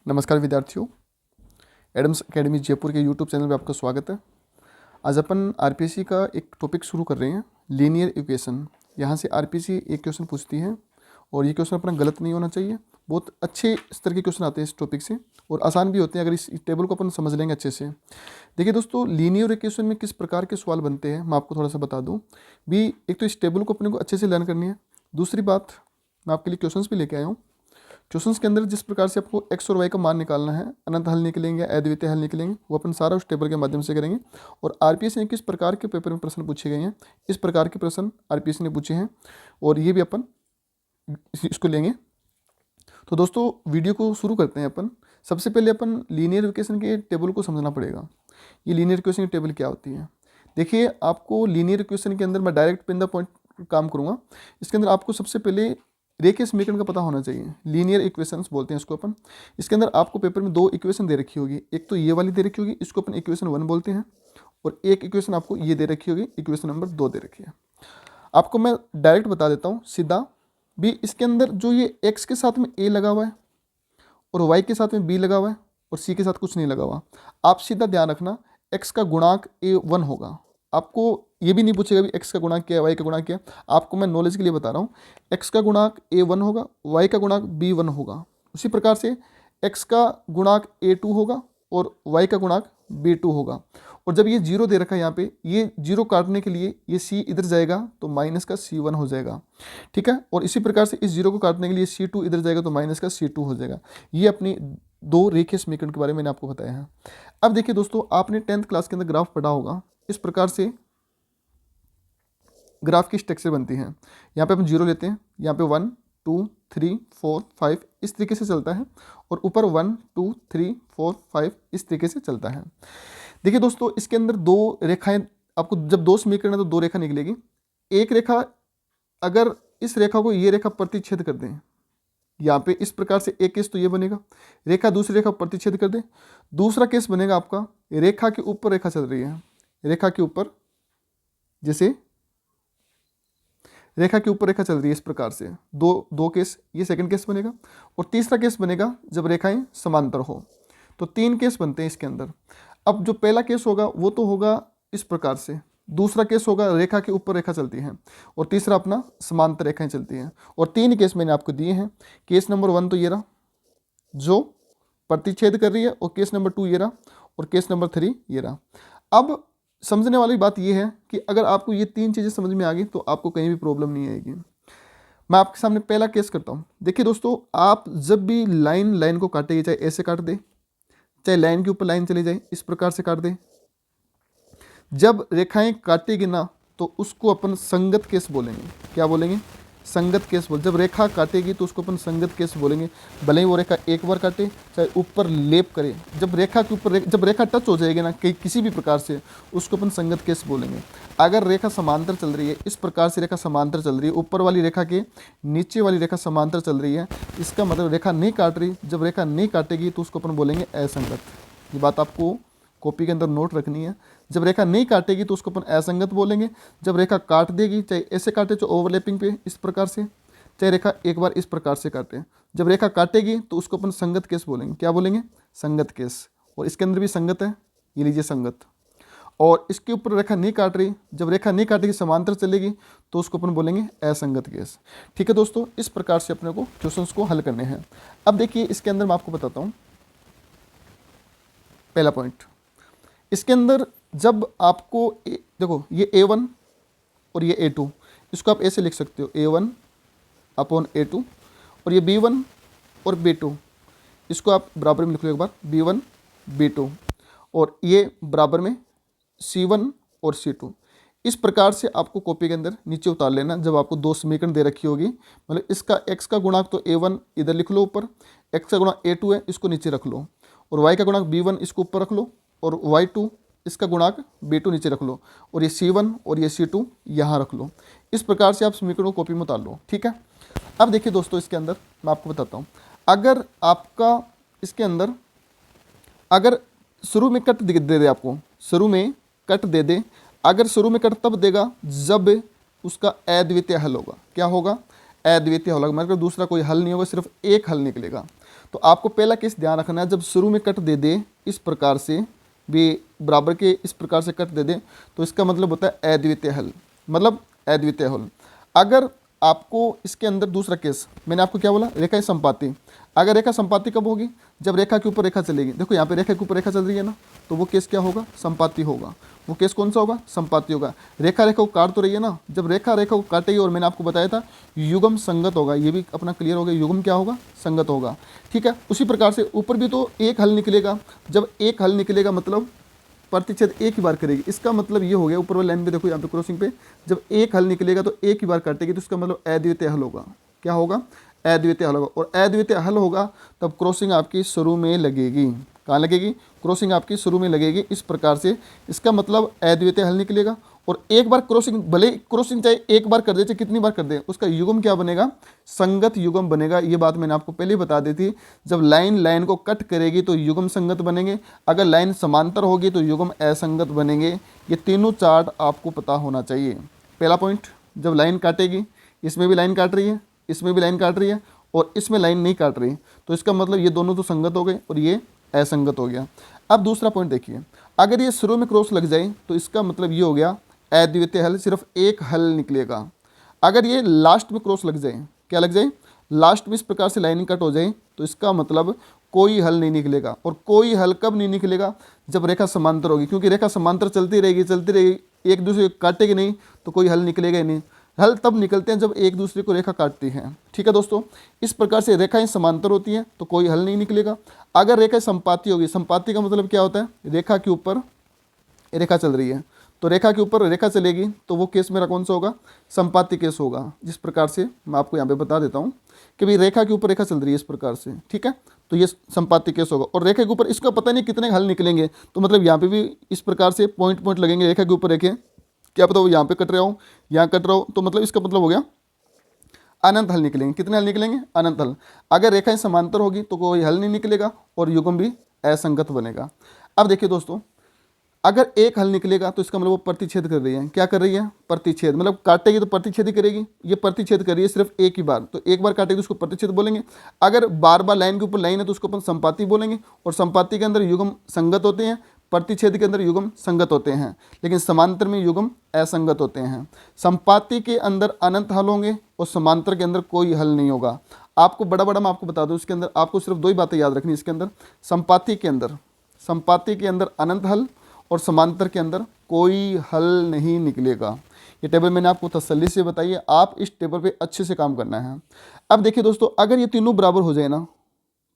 नमस्कार विद्यार्थियों, Adams academy Jaipur के यूट्यूब चैनल पे आपका स्वागत है। आज अपन आरपीएससी का एक टॉपिक शुरू कर रहे हैं, लीनियर इक्वेशन। यहाँ से आरपीएससी एक क्वेश्चन पूछती है और ये क्वेश्चन अपना गलत नहीं होना चाहिए। बहुत अच्छे स्तर के क्वेश्चन आते हैं इस टॉपिक से और आसान भी होते हैं अगर इस टेबल को अपन समझ लेंगे अच्छे से। देखिए दोस्तों, लीनियर इक्वेशन में किस प्रकार के सवाल बनते हैं मैं आपको थोड़ा सा बता दूँ भी। एक तो इस टेबल को अपने को अच्छे से लर्न करनी है। दूसरी बात, मैं आपके लिए क्वेश्चंस भी लेके आया हूँ। क्वेश्चंस के अंदर जिस प्रकार से आपको एक्स और वाई का मान निकालना है, अनंत हल निकलेंगे, अद्वितीय हल निकलेंगे, वो अपन सारा उस टेबल के माध्यम से करेंगे। और आरपीएससी ने किस प्रकार के पेपर में प्रश्न पूछे गए हैं, इस प्रकार के प्रश्न आरपीएससी ने पूछे हैं और ये भी अपन इसको लेंगे। तो दोस्तों, वीडियो को शुरू करते हैं अपन। सबसे पहले अपन लीनियर इक्वेशन के टेबल को समझना पड़ेगा। ये लीनियर इक्वेशन की टेबल क्या होती है। देखिए, आपको लीनियर इक्वेशन के अंदर मैं डायरेक्ट पिन द पॉइंट काम करूँगा। इसके अंदर आपको सबसे पहले रेखीय समीकरण का पता होना चाहिए। लीनियर इक्वेशंस बोलते हैं इसको अपन। इसके अंदर आपको पेपर में दो इक्वेशन दे रखी होगी। एक तो ये वाली दे रखी होगी, इसको अपन इक्वेशन 1 बोलते हैं, और एक इक्वेशन आपको ये दे रखी होगी, इक्वेशन नंबर 2 दे रखी है। आपको मैं डायरेक्ट बता देता हूँ सीधा भी। इसके अंदर जो ये x के साथ में a लगा हुआ है और y के साथ में b लगा हुआ है और c के साथ कुछ नहीं लगा हुआ, आप सीधा ध्यान रखना x का गुणांक a1 होगा। आपको ये भी नहीं पूछेगा भी x का गुणांक क्या है, y का गुणांक क्या है। आपको मैं नॉलेज के लिए बता रहा हूँ, x का गुणांक a1 होगा, y का गुणांक b1 होगा। उसी प्रकार से x का गुणांक a2 होगा और y का गुणांक b2 होगा। और जब ये जीरो दे रखा है यहाँ पे, ये जीरो काटने के लिए ये c इधर जाएगा तो माइनस का c1 हो जाएगा, ठीक है। और इसी प्रकार से इस जीरो को काटने के लिए c2 इधर जाएगा तो माइनस का c2 हो जाएगा। ये अपनी दो रेखीय समीकरण के बारे में मैंने आपको बताया है। अब देखिए दोस्तों, आपने 10th क्लास के अंदर ग्राफ पढ़ा होगा। इस प्रकार से ग्राफ की स्ट्रक्चर बनती है। यहाँ पे अपन जीरो लेते हैं, यहाँ पे 1 2 3 4 5 इस तरीके से चलता है, और ऊपर 1 2 3 4 5 इस तरीके से चलता है। देखिए दोस्तों, इसके अंदर दो रेखाएं, आपको जब दो समीकरण है तो दो रेखा निकलेगी। एक रेखा, अगर इस रेखा को ये रेखा प्रतिच्छेद कर दें यहाँ पे इस प्रकार से, एक केस तो ये बनेगा, रेखा दूसरी रेखा प्रतिच्छेद कर दे। दूसरा केस बनेगा आपका, रेखा के ऊपर रेखा चल रही है, रेखा के ऊपर, जैसे रेखा के ऊपर रेखा चल रही है इस प्रकार से, दो केस, ये सेकंड केस बनेगा। और तीसरा केस बनेगा जब रेखाएं समांतर हो। तो 3 केस बनते हैं इसके अंदर। अब जो पहला केस होगा वो तो होगा इस प्रकार से, दूसरा केस होगा रेखा के ऊपर रेखा चलती है, और तीसरा अपना समांतर रेखाएं चलती हैं। और 3 केस मैंने आपको दिए हैं। केस नंबर 1 तो ये रहा जो प्रतिच्छेद कर रही है, और केस नंबर 2 ये रहा, और केस नंबर 3 ये रहा। अब समझने वाली बात यह है कि अगर आपको ये 3 चीज़ें समझ में आ गई तो आपको कहीं भी प्रॉब्लम नहीं आएगी। मैं आपके सामने पहला केस करता हूँ। देखिए दोस्तों, आप जब भी लाइन को काटेगी, चाहे ऐसे काट दे, चाहे लाइन के ऊपर लाइन चली जाए इस प्रकार से काट दे, जब रेखाएं काटेगी ना तो उसको अपन संगत केस बोलेंगे। क्या बोलेंगे? संगत केस बोल। जब रेखा काटेगी तो उसको अपन संगत केस बोलेंगे, भले ही वो रेखा एक बार काटे चाहे ऊपर लेप करे। जब रेखा के ऊपर जब रेखा टच हो जाएगी ना किसी भी प्रकार से, उसको अपन संगत केस बोलेंगे। अगर रेखा समांतर चल रही है, इस प्रकार से रेखा समांतर चल रही है, ऊपर वाली रेखा के नीचे वाली रेखा समांतर चल रही है, इसका मतलब रेखा नहीं काट रही। जब रेखा नहीं काटेगी तो उसको अपन बोलेंगे असंगत। ये बात आपको कॉपी के अंदर नोट रखनी है। जब रेखा नहीं काटेगी तो उसको अपन असंगत बोलेंगे। जब रेखा काट देगी, चाहे ऐसे काटे तो ओवरलैपिंग पे इस प्रकार से, चाहे रेखा एक बार इस प्रकार से काटे, जब रेखा काटेगी तो उसको अपन संगत केस बोलेंगे। क्या बोलेंगे? संगत केस। और इसके अंदर भी संगत है, ये लीजिए संगत। और इसके ऊपर रेखा नहीं काट रही, जब रेखा नहीं काटेगी समांतर चलेगी तो उसको अपन बोलेंगे असंगत केस। ठीक है दोस्तों, इस प्रकार से अपने को क्वेश्चंस को हल करने हैं। अब देखिए, इसके अंदर मैं आपको बताता हूँ पहला पॉइंट। इसके अंदर जब आपको देखो, ये a1 और ये a2, इसको आप ऐसे लिख सकते हो, a1 अपॉन a2, और ये b1 और b2, इसको आप बराबर में लिख लो एक बार, b1 b2, और ये बराबर में c1 और c2। इस प्रकार से आपको कॉपी के अंदर नीचे उतार लेना। जब आपको दो समीकरण दे रखी होगी, मतलब इसका x का गुणांक तो a1 इधर लिख लो ऊपर, x का गुणांक a2 है इसको नीचे रख लो, और y का गुणांक b1 इसको ऊपर रख लो, और y2 इसका गुणांक b2 नीचे रख लो, और ये c1 और ये c2 यहाँ रख लो। इस प्रकार से आप समीकरण को कॉपी में उतार लो। ठीक है। अब देखिए दोस्तों, इसके अंदर मैं आपको बताता हूँ, अगर आपका इसके अंदर अगर शुरू में कट दे दे, आपको शुरू में कट दे दे, अगर शुरू में कट तब देगा जब उसका अद्वितीय हल होगा। क्या होगा? अद्वितीय हल होगा, मतलब दूसरा कोई हल नहीं होगा, सिर्फ एक हल निकलेगा। तो आपको पहला केस ध्यान रखना है, जब शुरू में कट दे दे इस प्रकार से भी बराबर के इस प्रकार से कट दे दे तो इसका मतलब होता है अद्वितीय हल, मतलब अद्वितीय हल। अगर आपको इसके अंदर दूसरा केस मैंने आपको क्या बोला, रेखा संपाती। अगर रेखा संपाती कब होगी, जब रेखा के ऊपर रेखा चलेगी। देखो यहाँ पे रेखा के ऊपर रेखा चल रही है ना, तो वो केस क्या होगा, संपाती होगा। वो केस कौन सा होगा, संपाती होगा। रेखा रेखा को काट तो रही है ना, जब रेखा रेखा को काटेगी और मैंने आपको बताया था युग्म संगत होगा, ये भी अपना क्लियर हो गया, युग्म क्या होगा, संगत होगा। ठीक है, उसी प्रकार से ऊपर भी तो एक हल निकलेगा। जब एक हल निकलेगा मतलब प्रतिच्छेद एक ही बार करेगी, इसका मतलब ये हो गया, ऊपर वाली लाइन पे देखो यहाँ पे क्रॉसिंग पे जब एक हल निकलेगा तो एक ही बार काटेगी, तो इसका मतलब अद्वितीय हल होगा। क्या होगा, अद्वितीय हल होगा। और अद्वितीय हल होगा तब क्रॉसिंग आपकी शुरू में लगेगी। कहाँ लगेगी, क्रॉसिंग आपकी शुरू में लगेगी इस प्रकार से। इसका मतलब अद्वितीय हल निकलेगा। और एक बार क्रॉसिंग, भले क्रॉसिंग चाहे एक बार कर दे चाहे कितनी बार कर दे, उसका युग्म क्या बनेगा, संगत युग्म बनेगा। ये बात मैंने आपको पहले ही बता दी थी। जब लाइन लाइन को कट करेगी तो युग्म संगत बनेंगे, अगर लाइन समांतर होगी तो युग्म असंगत बनेंगे। ये तीनों चार्ट आपको पता होना चाहिए। पहला पॉइंट, जब लाइन काटेगी, इसमें भी लाइन काट रही है, इसमें भी लाइन काट रही है और इसमें लाइन नहीं काट रही, तो इसका मतलब ये दोनों तो संगत हो गए और ये असंगत हो गया। अब दूसरा पॉइंट देखिए, अगर ये शुरू में क्रॉस लग जाए तो इसका मतलब ये हो गया अद्वितीय हल, सिर्फ एक हल निकलेगा। अगर ये लास्ट में क्रॉस लग जाए, क्या लग जाए, लास्ट में इस प्रकार से लाइनिंग कट हो जाए, तो इसका मतलब कोई हल नहीं निकलेगा। और कोई हल कब नहीं निकलेगा, जब रेखा समांतर होगी, क्योंकि रेखा समांतर चलती रहेगी, एक दूसरे को काटेगी नहीं तो कोई हल निकलेगा ही नहीं। हल तब निकलते हैं जब एक दूसरे को रेखा काटती हैं। ठीक है दोस्तों, इस प्रकार से रेखाएं समांतर होती हैं तो कोई हल नहीं निकलेगा। अगर रेखा संपाती होगी, संपाती का मतलब क्या होता है, रेखा के ऊपर रेखा चल रही है तो रेखा के ऊपर रेखा चलेगी, तो वो केस मेरा कौन सा होगा, संपाती केस होगा। जिस प्रकार से मैं आपको यहाँ पे बता देता हूँ कि भाई रेखा के ऊपर रेखा चल रही है इस प्रकार से, ठीक है, तो ये संपाती केस होगा। और रेखा के ऊपर इसका पता नहीं कितने हल निकलेंगे, तो मतलब यहाँ पे भी इस प्रकार से पॉइंट पॉइंट लगेंगे रेखा के ऊपर रेखे, क्या पता वो यहाँ पे कट रहा हो, यहाँ कट रहा हो, तो मतलब इसका मतलब हो गया अनंत हल निकलेंगे। कितने हल निकलेंगे, अनंत हल। अगर रेखाएं समांतर होगी तो कोई हल नहीं निकलेगा और युग्म भी असंगत बनेगा। अब देखिए दोस्तों, अगर एक हल निकलेगा तो इसका मतलब वो प्रतिच्छेद कर रही है। क्या कर रही है, प्रतिच्छेद, मतलब काटेगी तो प्रतिच्छेद ही करेगी। ये प्रतिच्छेद कर रही है सिर्फ एक ही बार, तो एक बार काटेगी तो उसको प्रतिच्छेद बोलेंगे। अगर बार बार लाइन के ऊपर लाइन है तो उसको अपन संपाती बोलेंगे। और संपाती के अंदर युग्म संगत होते हैं, प्रतिच्छेद के अंदर युग्म संगत होते हैं, लेकिन समांतर में युग्म असंगत होते हैं। संपाती के अंदर अनंत हल होंगे और समांतर के अंदर कोई हल नहीं होगा। आपको बड़ा बड़ा मैं आपको बता दूं, इसके अंदर आपको सिर्फ दो ही बातें याद रखनी। इसके अंदर संपाती के अंदर अनंत हल और समांतर के अंदर कोई हल नहीं निकलेगा। ये टेबल मैंने आपको तसल्ली से बताई है, आप इस टेबल पे अच्छे से काम करना है। अब देखिए दोस्तों, अगर ये तीनों बराबर हो जाए ना,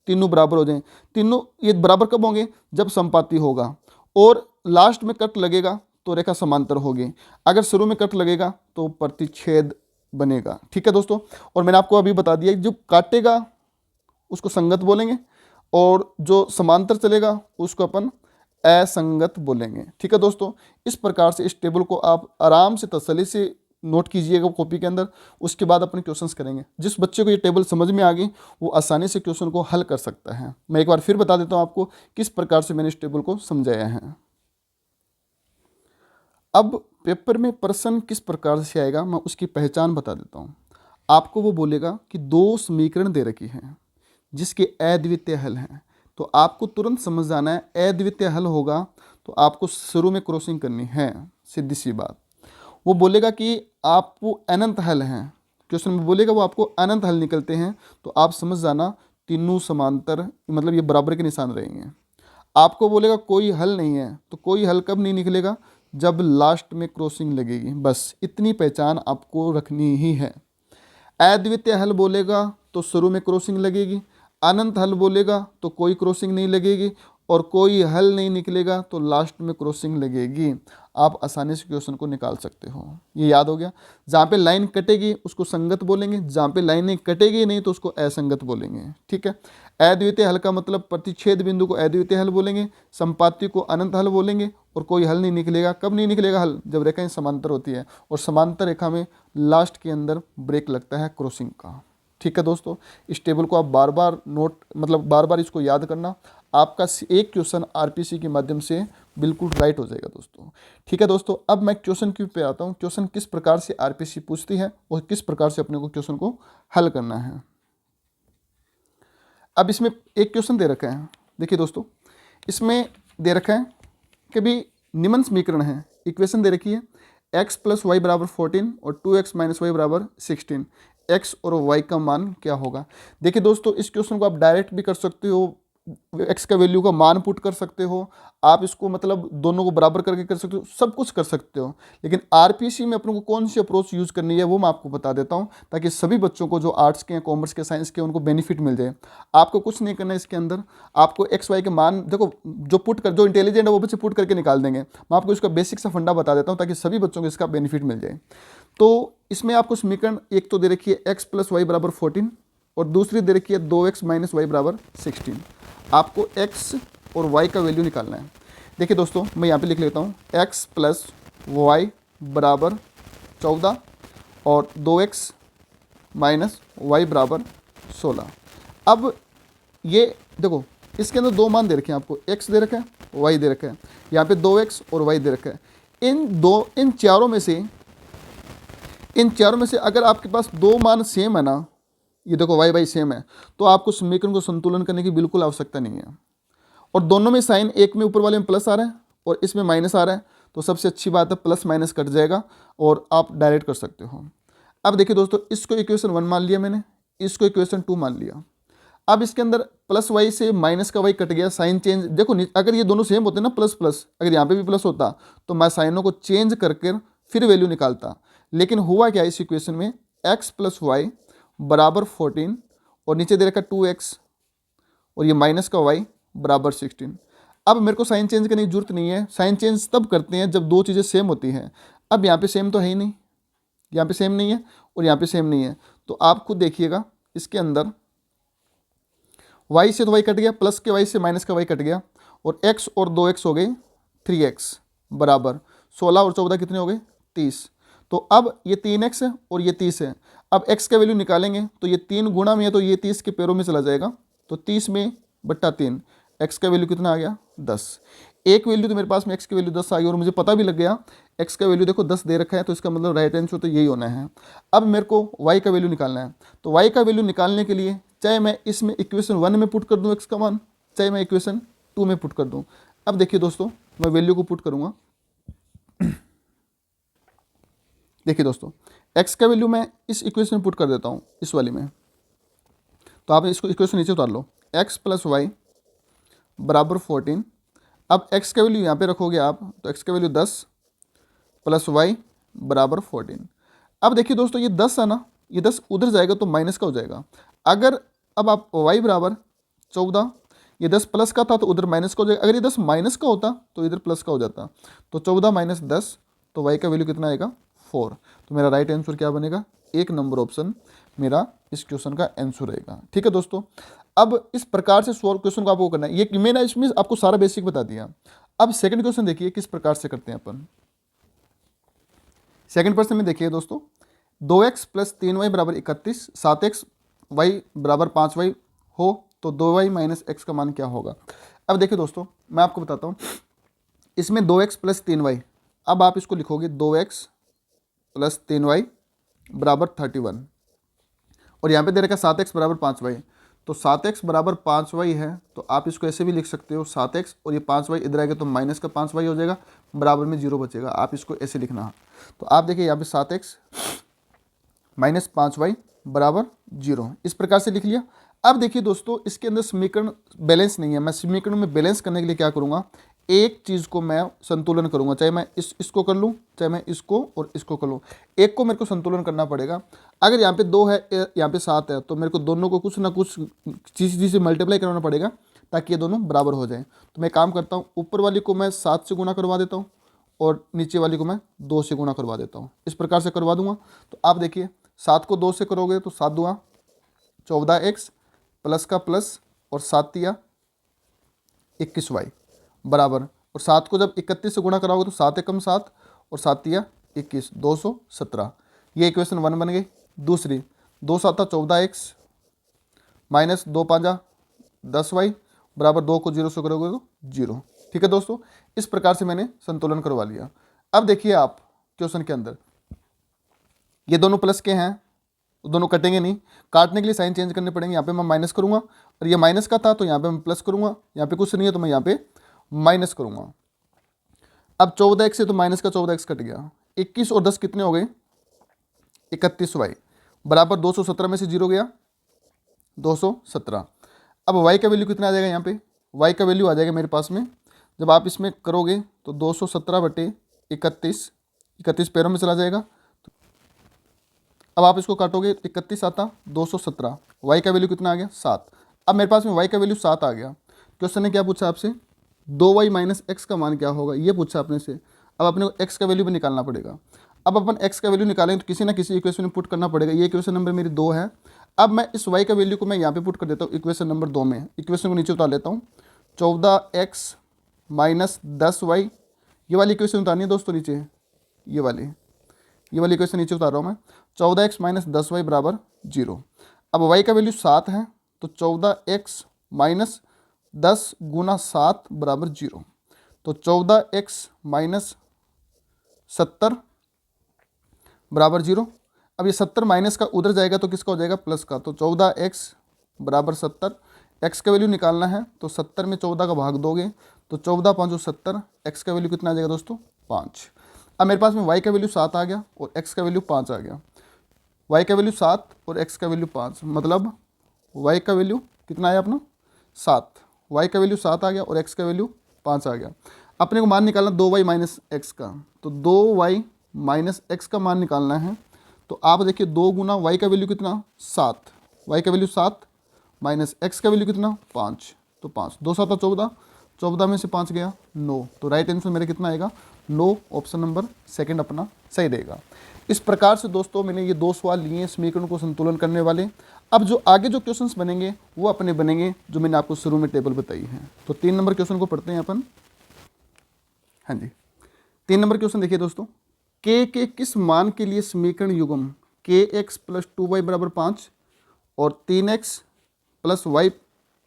तीनों बराबर हो जाए, तीनों ये बराबर कब होंगे, जब संपाती होगा और लास्ट में कट लगेगा तो रेखा समांतर होगी। अगर शुरू में कट लगेगा तो प्रतिच्छेद बनेगा। ठीक है दोस्तों, और मैंने आपको अभी बता दिया, जो काटेगा उसको संगत बोलेंगे और जो समांतर चलेगा उसको अपन असंगत बोलेंगे। ठीक है दोस्तों, इस प्रकार से इस टेबल को आप आराम से तसल्ली से नोट कीजिएगा कॉपी के अंदर। उसके बाद अपने क्वेश्चंस करेंगे। जिस बच्चे को ये टेबल समझ में आ गई वो आसानी से क्वेश्चन को हल कर सकता है। मैं एक बार फिर बता देता हूँ आपको किस प्रकार से मैंने इस टेबल को समझाया है। अब पेपर में प्रश्न किस प्रकार से आएगा मैं उसकी पहचान बता देता हूँ आपको। वो बोलेगा कि दो समीकरण दे रखी हैं जिसके अद्वितीय हल हैं, तो आपको तुरंत समझ जाना है अद्वितीय हल होगा तो आपको शुरू में क्रॉसिंग करनी है, सीधी सी बात। वो बोलेगा कि आपको अनंत हल हैं, क्वेश्चन में बोलेगा वो आपको अनंत हल निकलते हैं, तो आप समझ जाना तीनों समांतर, मतलब ये बराबर के निशान रहेंगे। आपको बोलेगा कोई हल नहीं है, तो कोई हल कब नहीं निकलेगा, जब लास्ट में क्रॉसिंग लगेगी। बस इतनी पहचान आपको रखनी ही है। अद्वितीय हल बोलेगा तो शुरू में क्रॉसिंग लगेगी, अनंत हल बोलेगा तो कोई क्रॉसिंग नहीं लगेगी, और कोई हल नहीं निकलेगा तो लास्ट में क्रॉसिंग लगेगी। आप आसानी से क्वेश्चन को निकाल सकते हो। ये याद हो गया। जहाँ पे लाइन कटेगी उसको संगत बोलेंगे, जहाँ पे लाइन नहीं कटेगी नहीं तो उसको असंगत बोलेंगे। ठीक है, अद्वितीय हल का मतलब प्रतिच्छेद बिंदु को अद्वितीय हल बोलेंगे, संपाती को अनंत हल बोलेंगे, और कोई हल नहीं निकलेगा। कब नहीं निकलेगा हल, जब रेखाएं समांतर होती है और समांतर रेखा में लास्ट के अंदर ब्रेक लगता है क्रॉसिंग का। ठीक है दोस्तों, इस टेबल को आप बार बार नोट, मतलब बार बार इसको याद करना। आपका एक क्वेश्चन आरपीसी के माध्यम से बिल्कुल राइट हो जाएगा दोस्तों। ठीक है दोस्तों, अब मैं क्वेश्चन क्यू पे आता हूँ। क्वेश्चन किस प्रकार से आरपीसी पूछती है और किस प्रकार से अपने को क्वेश्चन को हल करना है। अब इसमें एक क्वेश्चन दे रखा है, देखिए दोस्तों, इसमें दे रखा है कि भी निम्न समीकरण है, इक्वेशन दे रखी है x + y = 14 और 2x - y = 16, x और y का मान क्या होगा। देखिए दोस्तों, इस क्वेश्चन को आप डायरेक्ट भी कर सकते हो, x का वैल्यू का मान पुट कर सकते हो, आप इसको मतलब दोनों को बराबर करके कर सकते हो, सब कुछ कर सकते हो। लेकिन आरपीसी में अपने को कौन सी अप्रोच यूज़ करनी है वो मैं आपको बता देता हूँ, ताकि सभी बच्चों को जो आर्ट्स के, कॉमर्स के, साइंस के, उनको बेनिफिट मिल जाए। आपको कुछ नहीं करना है इसके अंदर, आपको एक्स वाई के मान देखो, जो इंटेलिजेंट है वो बच्चे पुट करके निकाल देंगे। मैं आपको इसका बेसिक सा फंडा बता देता हूँ ताकि सभी बच्चों को इसका बेनिफिट मिल जाए। तो इसमें आपको समीकरण एक तो दे रखी है x + y = 14 और दूसरी दे रखी है 2x - y = 16। आपको x और y का वैल्यू निकालना है। देखिए दोस्तों, मैं यहाँ पे लिख लेता हूँ x + y = 14 और 2x - y = 16। अब ये देखो, इसके अंदर दो मान दे रखे हैं आपको, x दे रखा है, y दे रखा है, यहाँ पे 2x और y दे रखा है। इन चारों में से अगर आपके पास दो मान सेम है ना, ये देखो y सेम है, तो आपको समीकरण को संतुलन करने की बिल्कुल आवश्यकता नहीं है। और दोनों में साइन, एक में ऊपर वाले में प्लस आ रहा है और इसमें माइनस आ रहा है, तो सबसे अच्छी बात है प्लस माइनस कट जाएगा और आप डायरेक्ट कर सकते हो। अब देखिए दोस्तों, इसको इक्वेशन 1 मान लिया मैंने, इसको इक्वेशन 2 मान लिया। अब इसके अंदर प्लस वाई से माइनस का वाई कट गया, साइन चेंज देखो, अगर ये दोनों सेम होते ना, प्लस प्लस, अगर यहाँ पे भी प्लस होता तो मैं साइनों को चेंज करके फिर वैल्यू निकालता। लेकिन हुआ क्या इस इक्वेशन में, x + y = 14 और नीचे दे रखा 2x और ये माइनस का y = 16। अब मेरे को साइन चेंज करने की जरूरत नहीं है, साइन चेंज तब करते हैं जब दो चीज़ें सेम होती हैं। अब यहाँ पे सेम तो है ही नहीं, यहाँ पे सेम नहीं है और यहाँ पे सेम नहीं है, तो आप खुद देखिएगा इसके अंदर y से तो y कट गया, प्लस के y से माइनस का y कट गया और x और 2x हो गए 3x = 16 और 14 कितने हो गए 30। तो अब ये 3x है और ये 30 है। अब x का वैल्यू निकालेंगे तो ये 3 गुणा में है तो ये 30 के पैरों में चला जाएगा, तो 30 में बट्टा 3, x का वैल्यू कितना आ गया 10। एक वैल्यू तो मेरे पास में x की वैल्यू 10 आ गई और मुझे पता भी लग गया x का वैल्यू देखो 10 दे रखा है, तो इसका मतलब राइट आंसर तो यही होना है। अब मेरे को y का वैल्यू निकालना है, तो y का वैल्यू निकालने के लिए चाहे मैं इसमें इक्वेशन 1 में पुट कर दूं x का मान, चाहे मैं इक्वेशन 2 में पुट कर दूं। अब देखिए दोस्तों, मैं वैल्यू को पुट करूंगा। देखिए दोस्तों, x का वैल्यू मैं इस इक्वेशन में पुट कर देता हूं, इस वाली में, तो आप इसको इक्वेशन नीचे उतार लो, x + y = 14। अब x का वैल्यू यहाँ पे रखोगे आप, तो x का वैल्यू 10 + y = 14। अब देखिए दोस्तों, ये 10 है ना, ये 10 उधर जाएगा तो माइनस का हो जाएगा। अगर अब आप y = 14, ये 10 प्लस का था तो उधर माइनस का हो जाएगा, अगर ये 10 माइनस का होता तो इधर प्लस का हो जाता, तो 14 - 10, तो y का वैल्यू कितना आएगा 4। तो मेरा राइट आंसर क्या बनेगा, 1 नंबर ऑप्शन मेरा इस क्वेश्चन का आंसर रहेगा। ठीक है दोस्तों, अब इस प्रकार से सॉल्व क्वेश्चन को आपको करना है, ये मैंने इसमें आपको सारा बेसिक बता दिया। अब सेकंड क्वेश्चन देखिए किस प्रकार से करते हैं अपन। सेकंड प्रश्न में देखिए दोस्तों, 2x + 3y = 31, 7x y = 5y हो तो 2y - x का मान क्या होगा। अब देखिए दोस्तों, मैं आपको बताता हूँ, इसमें 2x + 3y, अब आप इसको लिखोगे 2x + 3y = 31 और यहाँ पे दे रखा 7x = 5y, तो 7x = 5y है, तो आप इसको ऐसे भी लिख सकते हो 7x और ये 5y इधर आएगा तो माइनस का 5y हो जाएगा, बराबर में 0 बचेगा, आप इसको ऐसे लिखना। तो आप देखिए यहाँ पे 7x - 5y = 0, इस प्रकार से लिख लिया। अब देखिए दोस्तों, इसके अंदर समीकरण बैलेंस नहीं है, मैं समीकरण में बैलेंस करने के लिए क्या करूँगा, एक चीज़ को मैं संतुलन करूँगा, चाहे मैं इसको कर लूँ, चाहे मैं इसको और इसको कर लूँ, एक को मेरे को संतुलन करना पड़ेगा। अगर यहाँ पे 2 है, यहाँ पे 7 है, तो मेरे को दोनों को कुछ ना कुछ चीज़ से मल्टीप्लाई करना पड़ेगा ताकि ये दोनों बराबर हो जाए। तो मैं काम करता हूँ, ऊपर वाली को मैं 7 से गुणा करवा देता हूँ और नीचे वाली को मैं 2 से गुणा करवा देता हूँ, इस प्रकार से करवा दूंगा। तो आप देखिए 7 को 2 से करोगे तो 7 दूँगा 14x प्लस का प्लस और 7 तिया 21y बराबर, और 7 को जब 31 से गुणा कराओगे तो 7 एकम 7 और 7 तिया 21, 217। ये इक्वेशन 1 बन गई। दूसरी 2 7 14x - 2 5 10y बराबर 2 को 0 से करोगे तो 0। ठीक है दोस्तों, इस प्रकार से मैंने संतुलन करवा लिया। अब देखिए आप क्वेश्चन के अंदर ये दोनों प्लस के हैं, दोनों कटेंगे नहीं, काटने के लिए साइन चेंज करने पड़ेंगे। यहाँ पे मैं माइनस करूंगा और ये माइनस का था तो यहाँ पे मैं प्लस करूंगा, यहाँ पे कुछ नहीं है तो मैं यहाँ पे माइनस करूंगा। अब 14x से तो माइनस का 14x कट गया, 21 और 10 कितने हो गए 31y बराबर 217 में से 0 गया 217। अब y का वैल्यू कितना आ जाएगा, यहाँ पे y का वैल्यू आ जाएगा मेरे पास में, जब आप इसमें करोगे तो 217/31 पैरों में चला जाएगा। अब आप इसको काटोगे 31 आता 217, y का वैल्यू कितना आ गया 7। अब मेरे पास में y का वैल्यू 7 आ गया। क्वेश्चन ने क्या पूछा आपसे, 2y माइनस एक्स का मान क्या होगा, ये पूछा अपने से। अब अपने को x का वैल्यू भी निकालना पड़ेगा। अब अपन x का वैल्यू निकालेंगे तो किसी ना किसी इक्वेशन में पुट करना पड़ेगा। ये इक्वेशन नंबर मेरी 2 है। अब मैं इस y का वैल्यू को मैं यहाँ पे पुट कर देता हूँ इक्वेशन नंबर 2 में। इक्वेशन को नीचे उतार लेता हूँ, 14x माइनस 10y, ये वाली इक्वेशन उतारनी है दोस्तों नीचे, ये वाली इक्वेशन नीचे उतार रहा हूँ मैं। 14x माइनस 10y बराबर 0। अब y का वैल्यू 7 है तो 14x माइनस 10 गुना 7 बराबर 0, तो 14x माइनस 70 बराबर 0। अब ये 70 माइनस का उधर जाएगा तो किसका हो जाएगा, प्लस का, तो 14x बराबर 70। x का वैल्यू निकालना है तो 70 में 14 का भाग दोगे तो 14 5 70, x का वैल्यू कितना आ जाएगा दोस्तों 5। अब मेरे पास में y का वैल्यू 7 आ गया और x का वैल्यू 5 आ गया। y का वैल्यू 7 और x का वैल्यू 5, मतलब y का वैल्यू कितना आया अपना 7, y का वैल्यू 7 आ गया और x का वैल्यू 5 आ गया। अपने को मान निकालना 2y माइनस एक्स का, तो 2y माइनस एक्स का मान निकालना है। तो आप देखिए 2 गुना y का वैल्यू कितना 7, y का वैल्यू 7 माइनस x का वैल्यू कितना 5, तो 5 2 7 14, 14 में से 5 गया 9, तो राइट आंसर मेरा कितना आएगा 9। ऑप्शन नंबर सेकंड अपना सही रहेगा। इस प्रकार से दोस्तों मैंने ये 2 सवाल लिए समीकरण को संतुलन करने वाले। अब जो आगे जो क्वेश्चंस बनेंगे वो अपने बनेंगे जो मैंने आपको शुरू में टेबल बताई है। तो 3 नंबर क्वेश्चन को पढ़ते हैं अपन। हाँ जी, 3 नंबर क्वेश्चन देखिए दोस्तों, k के किस मान के लिए समीकरण युग्म kx प्लस 2y बराबर 5 और 3x प्लस y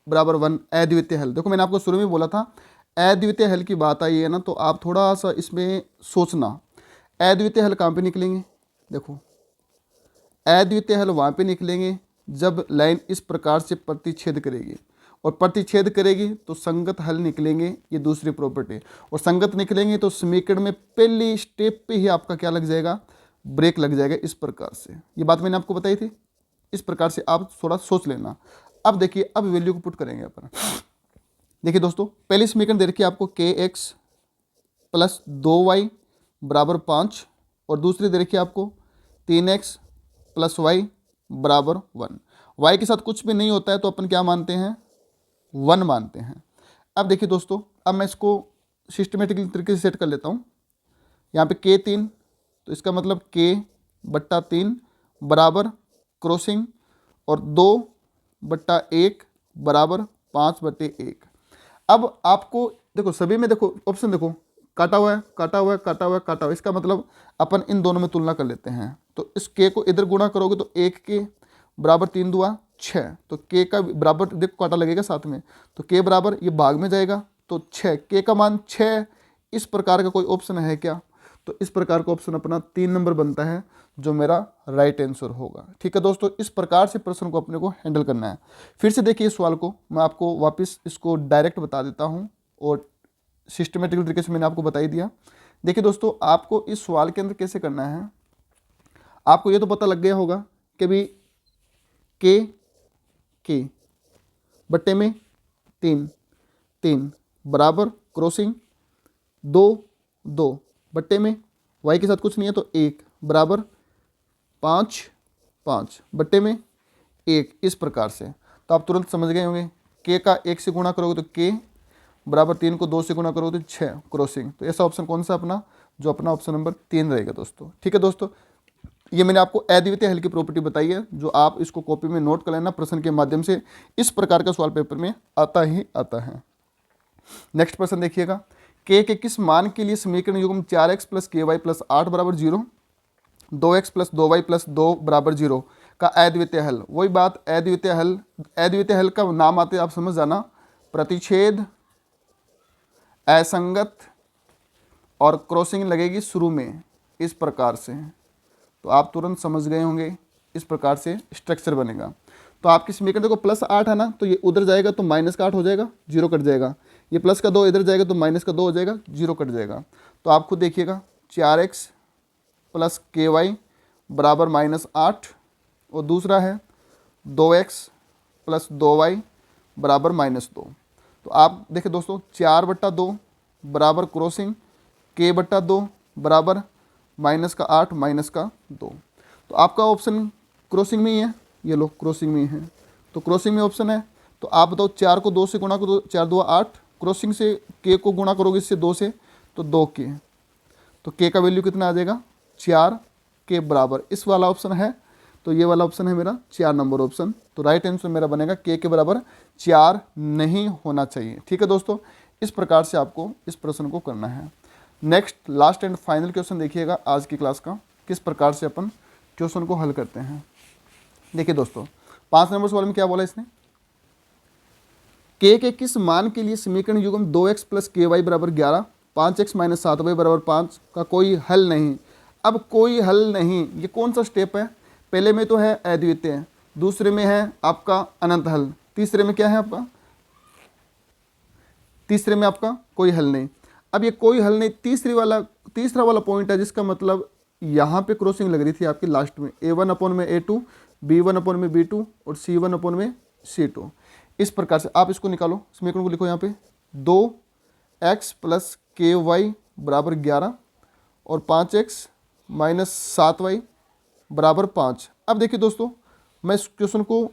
बराबर 1 अद्वितीय हल। देखो मैंने आपको शुरू में बोला था अद्वितीय हल की बात आई है ना, तो आप थोड़ा सा इसमें सोचना, अद्वितीय हल कहाँ पे निकलेंगे। देखो अद्वितीय हल वहाँ पे निकलेंगे जब लाइन इस प्रकार से प्रतिच्छेद करेगी, और प्रतिच्छेद करेगी तो संगत हल निकलेंगे, ये दूसरी प्रॉपर्टी। और संगत निकलेंगे तो समीकरण में पहली स्टेप पे ही आपका क्या लग जाएगा, ब्रेक लग जाएगा। इस प्रकार से ये बात मैंने आपको बताई थी, इस प्रकार से आप थोड़ा सोच लेना। अब देखिए अब वैल्यू को पुट करेंगे अपन। देखिए दोस्तों पहली समीकरण दे रखी है आपको kx प्लस 2y बराबर 5 और दूसरी दे रखी है आपको 3x प्लस y बराबर 1। y के साथ कुछ भी नहीं होता है तो अपन क्या मानते हैं 1 मानते हैं। अब देखिए दोस्तों अब मैं इसको सिस्टमेटिकली तरीके से सेट कर लेता हूँ। यहाँ पे k 3 तो इसका मतलब k/3 बराबर क्रॉसिंग और 2/1 बराबर 5/1। अब आपको देखो सभी में देखो ऑप्शन देखो काटा हुआ है काटा हुआ है काटा हुआ है काटा हुआ है, इसका मतलब अपन इन दोनों में तुलना कर लेते हैं। तो इस k को इधर गुणा करोगे तो 1 के बराबर 3 दुआ 6, तो k का बराबर देखो काटा लगेगा साथ में, तो k बराबर ये भाग में जाएगा तो 6, k का मान 6। इस प्रकार का कोई ऑप्शन है क्या, तो इस प्रकार का ऑप्शन अपना 3 नंबर बनता है जो मेरा राइट आंसर होगा। ठीक है दोस्तों, इस प्रकार से प्रश्न को अपने को हैंडल करना है। फिर से देखिए इस सवाल को मैं आपको वापस इसको डायरेक्ट बता देता हूँ और सिस्टमेटिकल तरीके से मैंने आपको बता ही दिया। देखिए दोस्तों आपको इस सवाल के अंदर कैसे करना है, आपको ये तो पता लग गया होगा कि भाई के बट्टे में 3 बराबर क्रॉसिंग 2 बट्टे में y के साथ कुछ नहीं है तो 1 बराबर 5 बट्टे में 1। इस प्रकार से तो आप तुरंत समझ गए होंगे k का 1 से गुणा करोगे तो k बराबर 3 को 2 से गुणा करोगे तो 6 क्रॉसिंग। तो ऐसा ऑप्शन कौन सा अपना, जो अपना ऑप्शन नंबर 3 रहेगा दोस्तों। ठीक है दोस्तों, ये मैंने आपको अद्वितीय हल की प्रॉपर्टी बताई है जो आप इसको कॉपी में नोट कर लेना, प्रश्न के माध्यम से इस प्रकार का सवाल पेपर में आता ही आता है। नेक्स्ट प्रश्न देखिएगा, k के किस मान के लिए समीकरण युग्म 4x प्लस ky प्लस 8 बराबर 0, 2x प्लस 2y प्लस 2 बराबर 0 का अद्वितीय हल। वही बात अद्वितीय हल का नाम आते आप समझ जाना, प्रतिच्छेद असंगत और क्रॉसिंग लगेगी शुरू में इस प्रकार से, तो आप तुरंत समझ गए होंगे इस प्रकार से स्ट्रक्चर बनेगा। तो आपकी समीकरण देखो +8 है ना, तो ये उधर जाएगा तो -8 हो जाएगा, 0 कट जाएगा। ये प्लस का 2 इधर जाएगा तो -2 हो जाएगा, 0 कट जाएगा। तो आप खुद देखिएगा 4x + ky बराबर -8, और दूसरा है 2x + 2y बराबर -2। तो आप देखिए दोस्तों 4/2 बराबर क्रॉसिंग, k/2 बराबर -8 -2। तो आपका ऑप्शन क्रॉसिंग में ही है, ये लो क्रॉसिंग में ही है, तो क्रॉसिंग में ऑप्शन है। तो आप बताओ 4 को 2 से गुणा करो, 4 2 8, क्रॉसिंग से k को गुणा करोगे इससे 2 से तो 2k, तो k का वैल्यू कितना आ जाएगा 4 के बराबर, इस वाला ऑप्शन है। तो ये वाला ऑप्शन है मेरा 4 नंबर ऑप्शन। तो राइट आंसर मेरा बनेगा k के बराबर 4 नहीं होना चाहिए। ठीक है दोस्तों, इस प्रकार से आपको इस प्रश्न को करना है। Next last and final question देखिएगा आज की क्लास का, किस प्रकार से अपन क्वेश्चन को हल करते हैं। देखिए दोस्तों 5 नंबर सवाल में क्या बोला इसने, k के किस मान के लिए समीकरण युग्म 2x + ky बराबर 11, 5x - 7y बराबर 5 का कोई हल नहीं। अब कोई हल नहीं, ये कौन सा स्टेप है, पहले में तो है अद्वितीय, दूसरे में है आपका अनंत हल, तीसरे में क्या है आपका, तीसरे में आपका कोई हल नहीं। अब ये कोई हल नहीं, तीसरा वाला पॉइंट है, जिसका मतलब यहाँ पे क्रॉसिंग लग रही थी आपकी लास्ट में, a1/a2, b1/b2 और c1/c2। इस प्रकार से आप इसको निकालो, समीकरण को लिखो यहाँ पे 2x + ky बराबर 11 और 5x - 7y बराबर 5। अब देखिए दोस्तों मैं इस क्वेश्चन को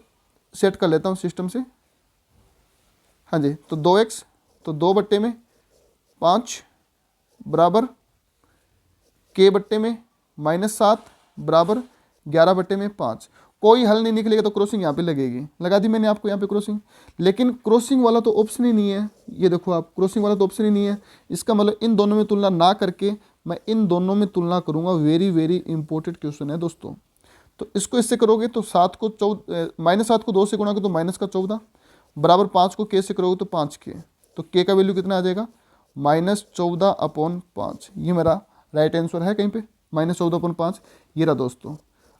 सेट कर लेता हूँ सिस्टम से। हाँ जी, तो 2x तो 2/5 बराबर k/7 बराबर 11/5। कोई हल नहीं निकलेगा तो क्रॉसिंग यहाँ पे लगेगी, लगा दी मैंने आपको यहाँ पे क्रॉसिंग, लेकिन क्रॉसिंग वाला तो ऑप्शन ही नहीं है। ये देखो आप, क्रॉसिंग वाला तो ऑप्शन ही नहीं है। इसका मतलब इन दोनों में तुलना ना करके मैं इन दोनों में तुलना करूँगा। वेरी वेरी इंपॉर्टेंट क्वेश्चन है दोस्तों। तो इसको इससे करोगे तो -7 को 2 से गुणा करो तो -14 बराबर 5 को k से करोगे तो 5k, तो k का वैल्यू कितना आ जाएगा -14/5। ये मेरा राइट आंसर है कहीं पे -14/5, ये रहा दोस्तों।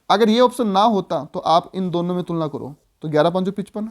अगर ये ऑप्शन ना होता तो आप इन दोनों में तुलना करो, तो 11 5 55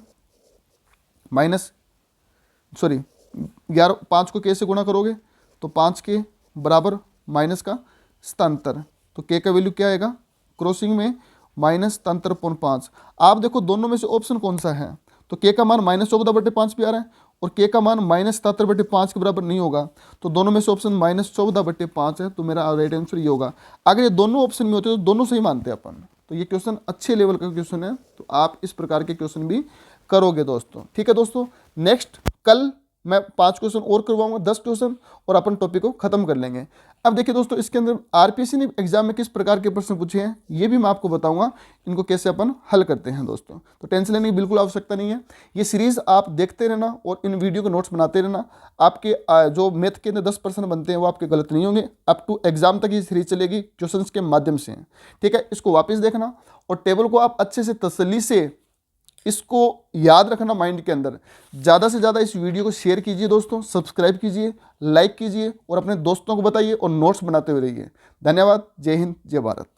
5 को k से गुणा करोगे तो 5k बराबर माइनस का सतंतर, तो k का वैल्यू क्या आएगा क्रॉसिंग में -77/5। आप देखो दोनों में से ऑप्शन कौन सा है, तो k का मान -14/5 भी आ रहा है और k का मान -77/5 के बराबर नहीं होगा, तो दोनों में से ऑप्शन -14/5 है। तो मेरा राइट आंसर ये होगा। अगर ये दोनों ऑप्शन में होते तो दोनों सही मानते हैं अपन। तो ये क्वेश्चन अच्छे लेवल का क्वेश्चन है, तो आप इस प्रकार के क्वेश्चन भी करोगे दोस्तों। ठीक है दोस्तों, नेक्स्ट कल मैं 5 क्वेश्चन और करवाऊंगा, 10 क्वेश्चन, और अपन टॉपिक को खत्म कर लेंगे। अब देखिए दोस्तों, इसके अंदर आरपीएससी ने एग्जाम में किस प्रकार के प्रश्न पूछे हैं ये भी मैं आपको बताऊंगा, इनको कैसे अपन हल करते हैं दोस्तों। तो टेंशन लेने की बिल्कुल आवश्यकता नहीं है। ये सीरीज आप देखते रहना और इन वीडियो के नोट्स बनाते रहना। आपके जो मैथ के अंदर 10% बनते हैं वो आपके गलत नहीं होंगे। अप टू एग्जाम तक ये सीरीज चलेगी क्वेश्चन के माध्यम से। ठीक है, इसको वापस देखना और टेबल को आप अच्छे से तसल्ली से इसको याद रखना माइंड के अंदर। ज़्यादा से ज़्यादा इस वीडियो को शेयर कीजिए दोस्तों, सब्सक्राइब कीजिए, लाइक कीजिए और अपने दोस्तों को बताइए और नोट्स बनाते हुए रहिए। धन्यवाद। जय हिंद, जय भारत।